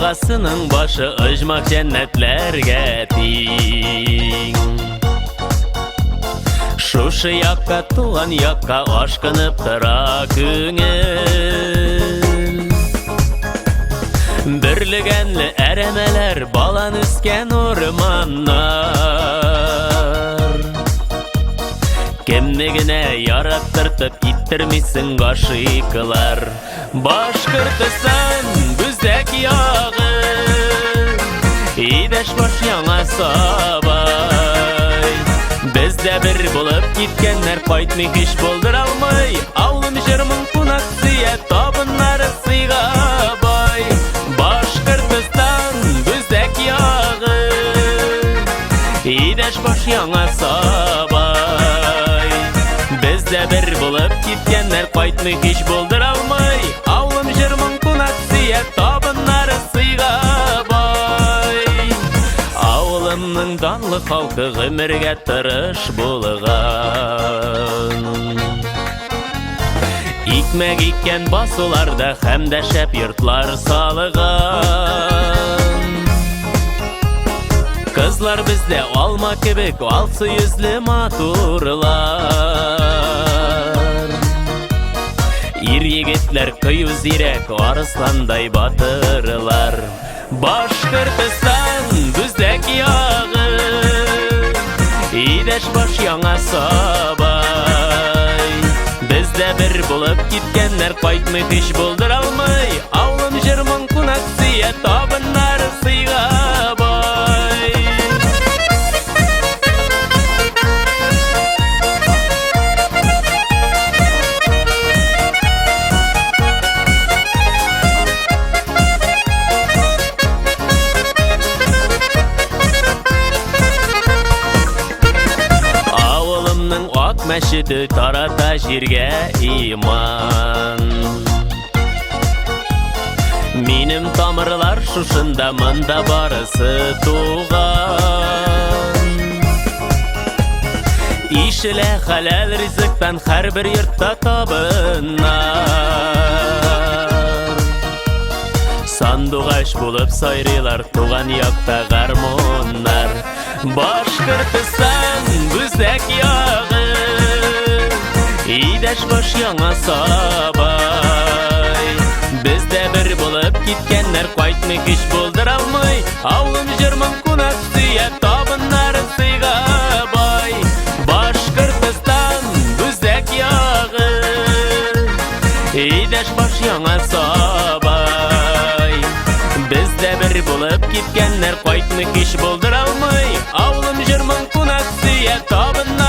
Ағасының башы ыжмақ жәннәтләргә тиң. Шушы якка, туган якка ашкынып тора күңел. Бірлігәнлі әрәмәләр балан үскән урманнар. Кемне генә яраттыртып иттермисең гашыйкылар. Башкортстан Бүзәк ягы, идәш баш яңа сабай. Бездә бер булып киткәннәр кайтмый һич булдыра алмый. Авылым җырмың кунак сөя, табыннары сыйга бай. Башкортстан Бүзәк ягы, идәш баш яңа сабай. Бездә бер булып киткәннәр кайтмый һич булдыра алмый. Авылым җырмың кунак сөя, табыннары сыйга бай. Авылымның данлы халкы гомергә тырыш булган. Икмәк иккән басуларда һәм дә шәп йортлар салыган. Кызлар бездә алма кебек алсы йөзле матурлар. Ир-егетләр кыю зирәк арысландай батырлар. Башкортстан Бүзәк ягы, идәш баш яңа сабай. Бездә бер булып киткәннәр кайтмый һич булдыра алмый. Авылым җырмың кунак сөя, табыннары сыйга бай. Авылымның ак мәчете тарата җиргә иман. Минем тамырлар шушында, монда барысы туган. Ишелә хәләл ризыктан һәрбер йортта табыннар. Сандугач булып сайрыйлар туган якта гармоннар. Башкортстан Бүзәк ягы, идәш баш яңа сабай. Бездә бер булып киткәннәр кайтмый һич булдыра алмый. Авылым җырмың кунак сөя, табыннары сыйга бай. Башкортстан Бүзәк ягы, идәш баш яңа сабай. Бездә бер булып киткәннәр кайтмый һич булдыра алмый. Авылым җырмың кунак сөя, табыннары